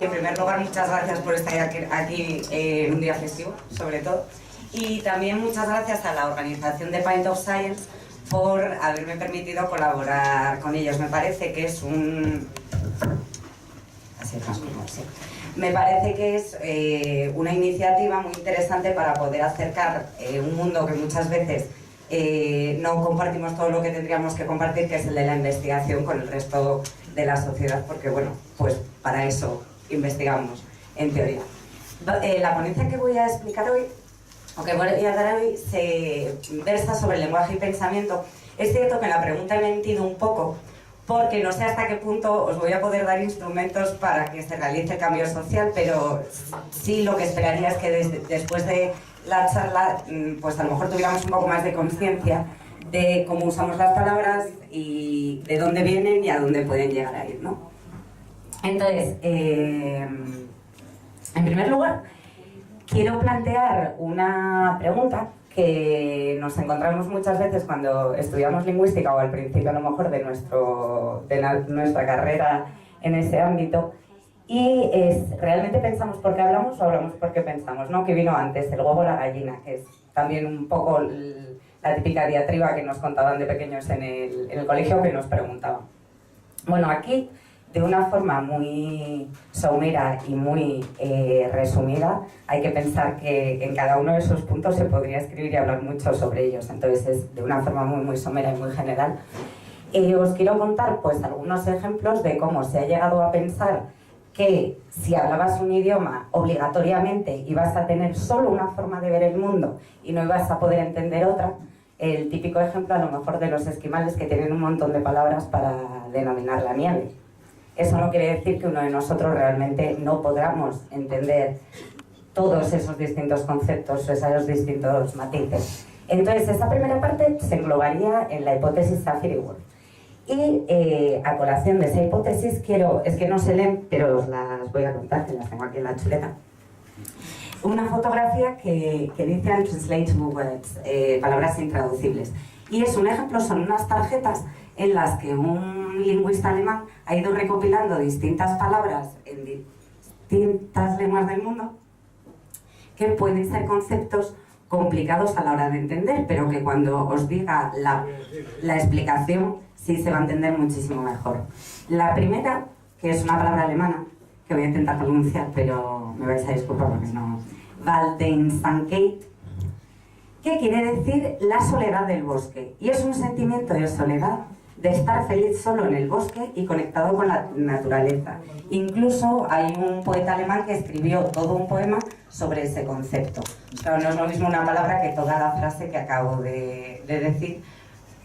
En primer lugar, muchas gracias por estar aquí en un día festivo, sobre todo. Y también muchas gracias a la organización de Pint of Science por haberme permitido colaborar con ellos. Me parece que es Me parece que es una iniciativa muy interesante para poder acercar un mundo que muchas veces no compartimos todo lo que tendríamos que compartir, que es el de la investigación, con el resto de la sociedad, porque bueno, pues para eso investigamos, en teoría. La ponencia que voy a explicar hoy, o que voy a dar hoy, se versa sobre el lenguaje y pensamiento. Es cierto que en la pregunta he mentido un poco, porque no sé hasta qué punto os voy a poder dar instrumentos para que se realice el cambio social, pero sí lo que esperaría es que después de la charla, pues a lo mejor tuviéramos un poco más de conciencia de cómo usamos las palabras y de dónde vienen y a dónde pueden llegar a ir, ¿no? Entonces, en primer lugar, quiero plantear una pregunta que nos encontramos muchas veces cuando estudiamos lingüística o al principio a lo mejor de nuestra carrera en ese ámbito, y es, ¿realmente pensamos por qué hablamos o hablamos por qué pensamos? ¿No? ¿Qué vino antes, el huevo o la gallina? Que es también un poco la típica diatriba que nos contaban de pequeños en el colegio, que nos preguntaban. Bueno, aquí, de una forma muy somera y muy resumida, hay que pensar que en cada uno de esos puntos se podría escribir y hablar mucho sobre ellos. Entonces es de una forma muy somera y muy general. Os quiero contar pues algunos ejemplos de cómo se ha llegado a pensar que si hablabas un idioma obligatoriamente ibas a tener solo una forma de ver el mundo y no ibas a poder entender otra. El típico ejemplo a lo mejor de los esquimales, que tienen un montón de palabras para denominar la nieve. Eso no quiere decir que uno de nosotros realmente no podamos entender todos esos distintos conceptos, esos distintos matices. Entonces, esa primera parte se englobaría en la hipótesis Safiry-Whorf. Y a colación de esa hipótesis es que no se leen, pero os las voy a contar, que las tengo aquí en la chuleta. Una fotografía que dice Untranslatable Words, palabras intraducibles. Y es un ejemplo, son unas tarjetas en las que un lingüista alemán ha ido recopilando distintas palabras en distintas lenguas del mundo que pueden ser conceptos complicados a la hora de entender, pero que cuando os diga la explicación sí se va a entender muchísimo mejor. La primera, que es una palabra alemana, que voy a intentar pronunciar, pero me vais a disculpar porque no... Waldeinsamkeit, que quiere decir la soledad del bosque. Y es un sentimiento de soledad, de estar feliz solo en el bosque y conectado con la naturaleza. Incluso hay un poeta alemán que escribió todo un poema sobre ese concepto. Claro, no es lo mismo una palabra que toda la frase que acabo de decir,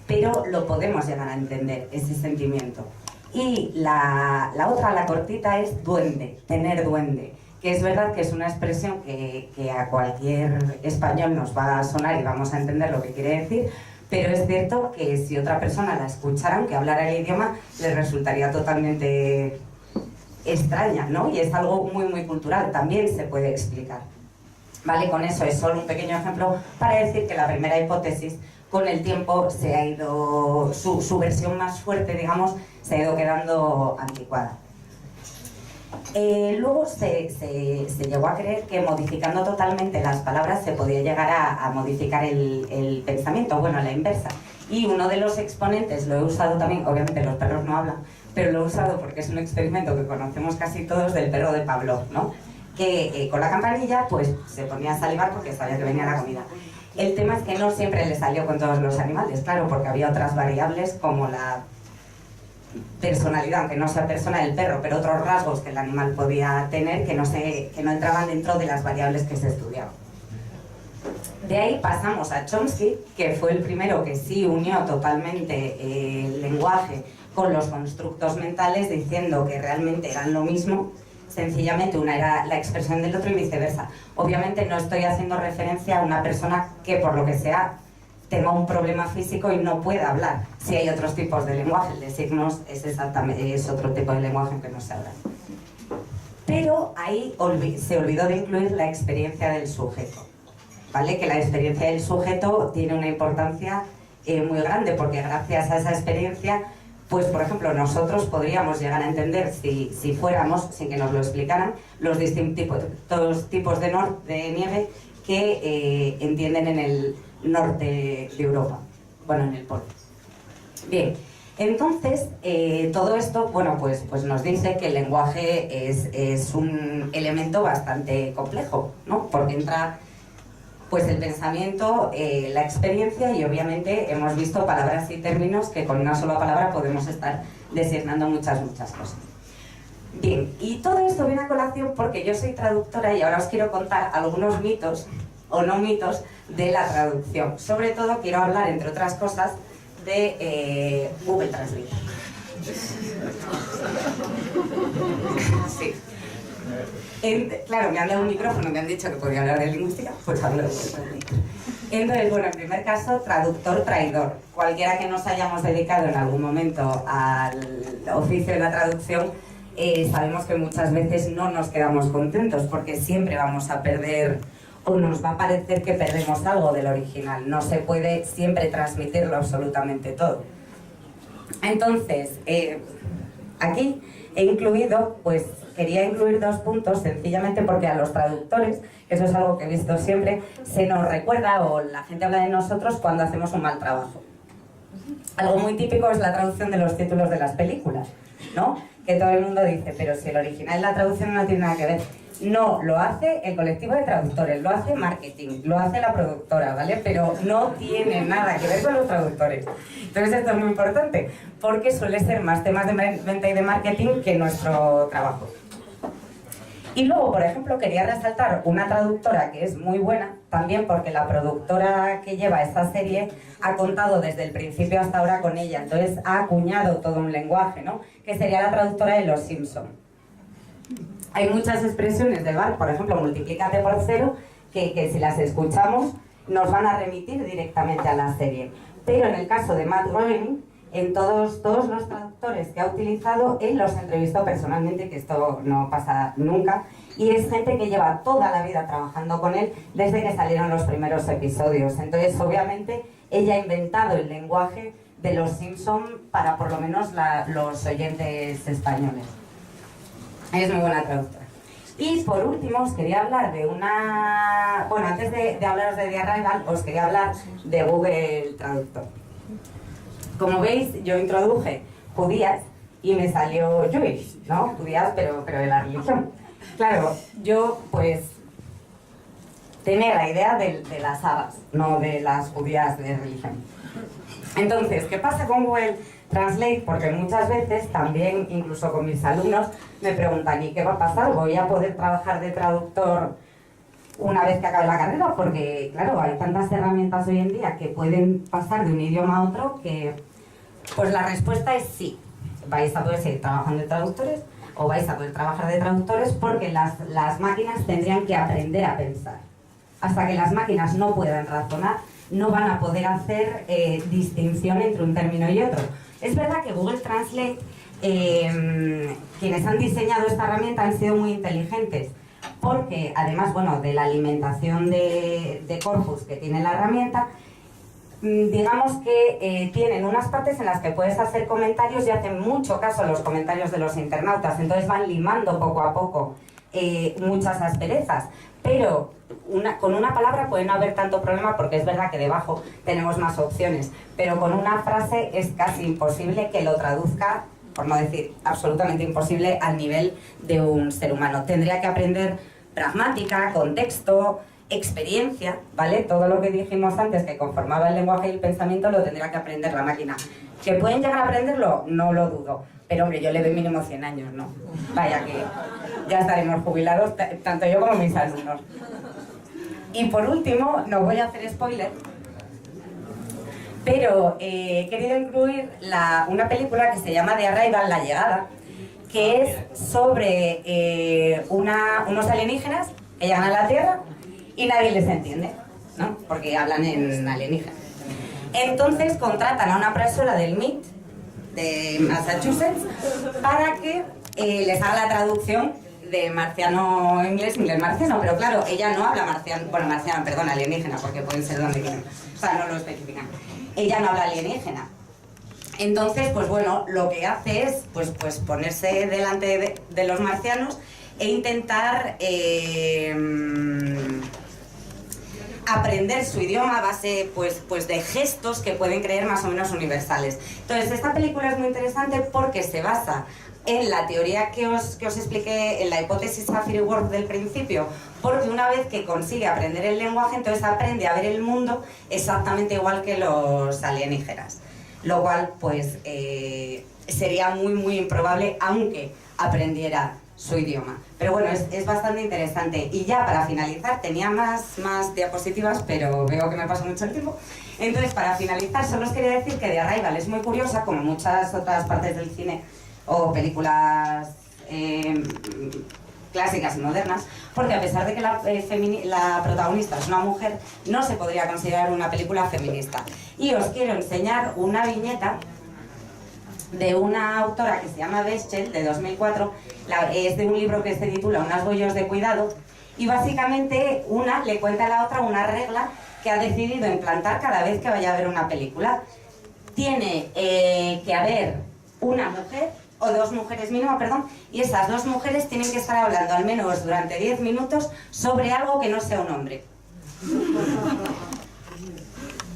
pero lo podemos llegar a entender, ese sentimiento. Y la otra, la cortita, es duende, tener duende, que es verdad que es una expresión que a cualquier español nos va a sonar y vamos a entender lo que quiere decir, pero es cierto que si otra persona la escuchara, aunque hablara el idioma, le resultaría totalmente extraña, ¿no? Y es algo muy cultural, también se puede explicar. Vale, con eso es solo un pequeño ejemplo para decir que la primera hipótesis, con el tiempo, se ha ido, su versión más fuerte, digamos, se ha ido quedando anticuada. Luego se llegó a creer que modificando totalmente las palabras se podía llegar a modificar el pensamiento, bueno, a la inversa. Y uno de los exponentes, lo he usado también, obviamente los perros no hablan, pero lo he usado porque es un experimento que conocemos casi todos, del perro de Pavlov, ¿no? Que con la campanilla pues se ponía a salivar porque sabía que venía la comida. El tema es que no siempre le salió con todos los animales, claro, porque había otras variables como la personalidad, aunque no sea persona del perro, pero otros rasgos que el animal podía tener que no entraban dentro de las variables que se estudiaban. De ahí pasamos a Chomsky, que fue el primero que sí unió totalmente el lenguaje con los constructos mentales, diciendo que realmente eran lo mismo, sencillamente una era la expresión del otro y viceversa. Obviamente no estoy haciendo referencia a una persona que por lo que sea tenga un problema físico y no pueda hablar. Si hay otros tipos de lenguaje, el de signos es otro tipo de lenguaje que no se habla. Pero ahí se olvidó de incluir la experiencia del sujeto, ¿vale? Que la experiencia del sujeto tiene una importancia muy grande, porque gracias a esa experiencia pues por ejemplo nosotros podríamos llegar a entender, si fuéramos, sin que nos lo explicaran, los distintos tipos de nieve que entienden en el norte de Europa, bueno, en el polo. Bien, entonces todo esto, bueno, pues nos dice que el lenguaje es un elemento bastante complejo, ¿no? Porque entra pues el pensamiento, la experiencia, y obviamente hemos visto palabras y términos que con una sola palabra podemos estar designando muchas cosas. Bien, y todo esto viene a colación porque yo soy traductora y ahora os quiero contar algunos mitos o no mitos de la traducción. Sobre todo quiero hablar, entre otras cosas, de Google Translate. Sí. Claro, me han dado un micrófono, me han dicho que podía hablar de lingüística, pues hablo de lingüística. Entonces, bueno, en primer caso, traductor traidor. Cualquiera que nos hayamos dedicado en algún momento al oficio de la traducción, sabemos que muchas veces no nos quedamos contentos porque siempre vamos a perder o nos va a parecer que perdemos algo del original. No se puede siempre transmitirlo absolutamente todo. Entonces, aquí he incluido, pues quería incluir 2 puntos sencillamente porque a los traductores, eso es algo que he visto siempre, se nos recuerda o la gente habla de nosotros cuando hacemos un mal trabajo. Algo muy típico es la traducción de los títulos de las películas, ¿no? Que todo el mundo dice, pero si el original y la traducción no tiene nada que ver. No, lo hace el colectivo de traductores, lo hace marketing, lo hace la productora, ¿vale? Pero no tiene nada que ver con los traductores. Entonces esto es muy importante, porque suele ser más temas de venta y de marketing que nuestro trabajo. Y luego, por ejemplo, quería resaltar una traductora que es muy buena, también porque la productora que lleva esta serie ha contado desde el principio hasta ahora con ella, entonces ha acuñado todo un lenguaje, ¿no? Que sería la traductora de Los Simpson. Hay muchas expresiones del bar, por ejemplo, multiplícate por 0, que si las escuchamos nos van a remitir directamente a la serie. Pero en el caso de Matt Groening, en todos los traductores que ha utilizado, él los entrevistó personalmente, que esto no pasa nunca, y es gente que lleva toda la vida trabajando con él desde que salieron los primeros episodios. Entonces, obviamente, ella ha inventado el lenguaje de Los Simpson para por lo menos los oyentes españoles. Es muy buena traductora. Y por último os quería hablar de una... Bueno, antes de hablaros de The Arrival, os quería hablar de Google Traductor. Como veis, yo introduje judías y me salió Jewish, ¿no? Judías, pero de la religión. Claro, yo pues tenía la idea de las habas, no de las judías de religión. Entonces, ¿qué pasa con Google Translate? Porque muchas veces también, incluso con mis alumnos, me preguntan, ¿y qué va a pasar? ¿Voy a poder trabajar de traductor una vez que acabe la carrera? Porque, claro, hay tantas herramientas hoy en día que pueden pasar de un idioma a otro que... Pues la respuesta es sí. Vais a poder seguir trabajando de traductores o vais a poder trabajar de traductores porque las máquinas tendrían que aprender a pensar. Hasta que las máquinas no puedan razonar, no van a poder hacer distinción entre un término y otro. Es verdad que Google Translate, quienes han diseñado esta herramienta han sido muy inteligentes, porque además, bueno, de la alimentación de corpus que tiene la herramienta, digamos que tienen unas partes en las que puedes hacer comentarios y hacen mucho caso a los comentarios de los internautas, entonces van limando poco a poco muchas asperezas, pero con una palabra puede no haber tanto problema porque es verdad que debajo tenemos más opciones, pero con una frase es casi imposible que lo traduzca, por no decir absolutamente imposible, al nivel de un ser humano. Tendría que aprender pragmática, contexto, experiencia, ¿vale? Todo lo que dijimos antes que conformaba el lenguaje y el pensamiento lo tendrá que aprender la máquina. ¿Que pueden llegar a aprenderlo? No lo dudo. Pero hombre, yo le doy mínimo 100 años, ¿no? Vaya que ya estaremos jubilados, tanto yo como mis alumnos. Y por último, no voy a hacer spoiler, pero he querido incluir una película que se llama The Arrival, La Llegada, que es sobre unos alienígenas que llegan a la Tierra y nadie les entiende, ¿no? Porque hablan en alienígena. Entonces contratan a una profesora del MIT de Massachusetts para que les haga la traducción de marciano inglés, inglés marciano, pero claro, ella no habla marciano, perdón, alienígena, porque pueden ser donde quieran, o sea, no lo especifican. Ella no habla alienígena. Entonces, pues bueno, lo que hace es pues ponerse delante de los marcianos e intentar aprender su idioma a base pues de gestos que pueden creer más o menos universales. Entonces, esta película es muy interesante porque se basa en la teoría que os expliqué, en la hipótesis Sapir-Whorf del principio, porque una vez que consigue aprender el lenguaje, entonces aprende a ver el mundo exactamente igual que los alienígenas. Lo cual, pues, sería muy improbable, aunque aprendiera su idioma. Pero bueno, es bastante interesante. Y ya para finalizar, tenía más diapositivas, pero veo que me pasa mucho el tiempo. Entonces, para finalizar, solo os quería decir que The Arrival es muy curiosa, como muchas otras partes del cine o películas clásicas y modernas, porque a pesar de que la protagonista es una mujer, no se podría considerar una película feminista. Y os quiero enseñar una viñeta de una autora que se llama Beschel, de 2004, es de un libro que se titula Unas bollos de cuidado, y básicamente una le cuenta a la otra una regla que ha decidido implantar cada vez que vaya a ver una película. Tiene que haber una mujer, o dos mujeres mínimo, perdón, y esas dos mujeres tienen que estar hablando al menos durante 10 minutos sobre algo que no sea un hombre.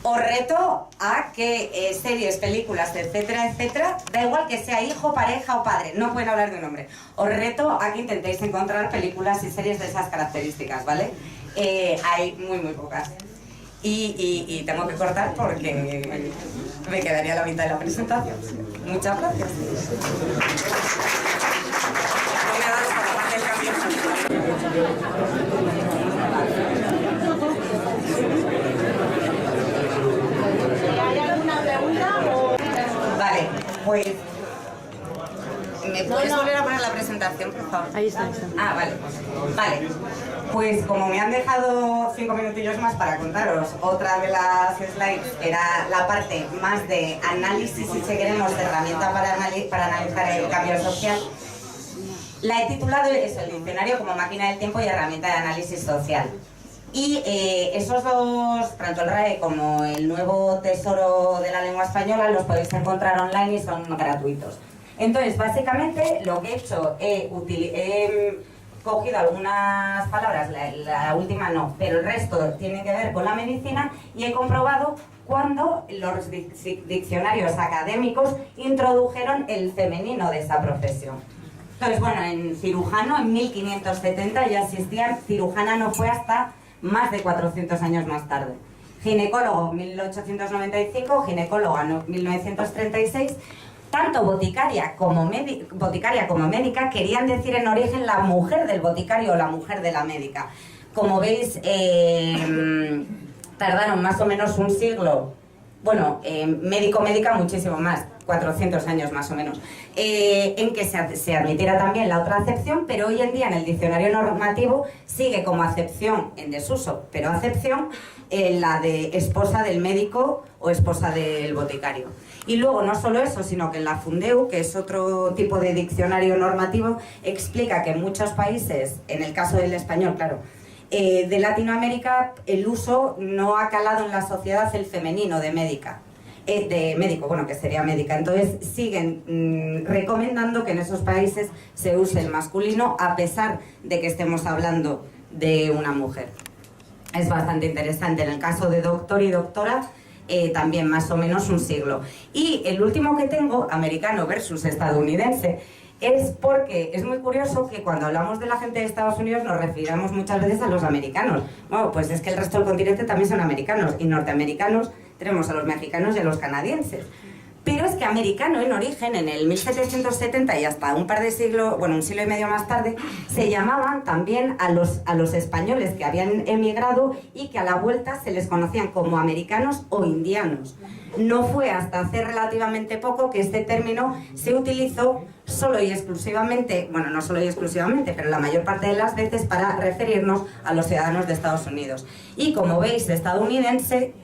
Os reto a que series, películas, etcétera, etcétera, da igual que sea hijo, pareja o padre, no pueden hablar de un hombre. Os reto a que intentéis encontrar películas y series de esas características, ¿vale? Hay muy pocas. Y tengo que cortar porque me quedaría la mitad de la presentación. Muchas gracias. No me das para hacer el cambio. ¿Hay alguna pregunta o...? Vale, pues... ¿Me puedes volver a poner la presentación, por favor? Ahí está. Ah, vale. Vale. Pues como me han dejado 5 minutillos más para contaros otra de las slides, era la parte más de análisis, si queremos, de herramienta para analizar el cambio social. La he titulado eso, el diccionario como máquina del tiempo y herramienta de análisis social. Y esos dos, tanto el RAE como el nuevo tesoro de la lengua española, los podéis encontrar online y son gratuitos. Entonces, básicamente, lo que he hecho, he cogido algunas palabras, la última no, pero el resto tiene que ver con la medicina, y he comprobado cuando los diccionarios académicos introdujeron el femenino de esa profesión. Entonces, bueno, en cirujano en 1570 ya existían, cirujana no fue hasta más de 400 años más tarde. Ginecólogo 1895, ginecóloga 1936. Tanto boticaria como médica querían decir en origen la mujer del boticario o la mujer de la médica. Como veis, tardaron más o menos un siglo, bueno, médico-médica muchísimo más, 400 años más o menos, en que se admitiera también la otra acepción, pero hoy en día en el diccionario normativo sigue como acepción en desuso, pero acepción la de esposa del médico o esposa del boticario. Y luego no solo eso, sino que en la Fundeu, que es otro tipo de diccionario normativo, explica que en muchos países, en el caso del español, claro, de Latinoamérica, el uso no ha calado en la sociedad el femenino de médica. De médico, bueno, que sería médica. Entonces siguen recomendando que en esos países se use el masculino, a pesar de que estemos hablando de una mujer. Es bastante interesante. En el caso de doctor y doctora, también más o menos un siglo. Y el último que tengo, americano versus estadounidense, es porque es muy curioso que cuando hablamos de la gente de Estados Unidos nos referimos muchas veces a los americanos. Bueno, pues es que el resto del continente también son americanos, y norteamericanos tenemos a los mexicanos y a los canadienses. Pero es que americano en origen, en el 1770 y hasta un par de siglos, bueno, un siglo y medio más tarde, se llamaban también a los españoles que habían emigrado y que a la vuelta se les conocían como americanos o indianos. No fue hasta hace relativamente poco que este término se utilizó solo y exclusivamente, bueno, no solo y exclusivamente, pero la mayor parte de las veces para referirnos a los ciudadanos de Estados Unidos. Y como veis, estadounidense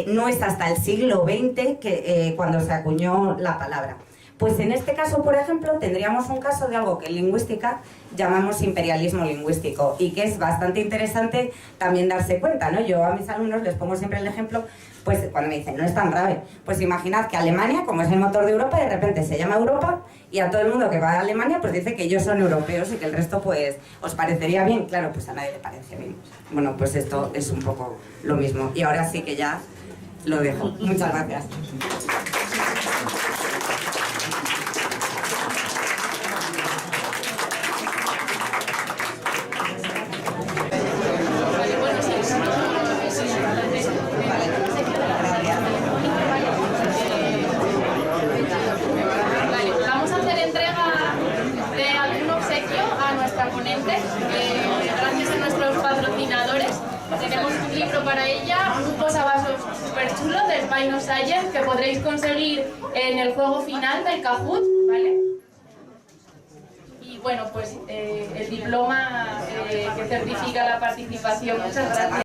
no es hasta el siglo XX que, cuando se acuñó la palabra. Pues en este caso, por ejemplo, tendríamos un caso de algo que en lingüística llamamos imperialismo lingüístico, y que es bastante interesante también darse cuenta, ¿no? Yo a mis alumnos les pongo siempre el ejemplo Pues cuando me dicen, no es tan grave, pues imaginad que Alemania, como es el motor de Europa, de repente se llama Europa y a todo el mundo que va a Alemania pues dice que ellos son europeos y que el resto pues os parecería bien. Claro, pues a nadie le parece bien. Bueno, pues esto es un poco lo mismo. Y ahora sí que ya lo dejo. Muchas gracias. Gracias a nuestros patrocinadores tenemos un libro para ella, un posavasos súper chulo del Spino Science que podréis conseguir en el juego final del Kahoot, ¿vale? Y bueno, pues el diploma que certifica la participación. Muchas gracias.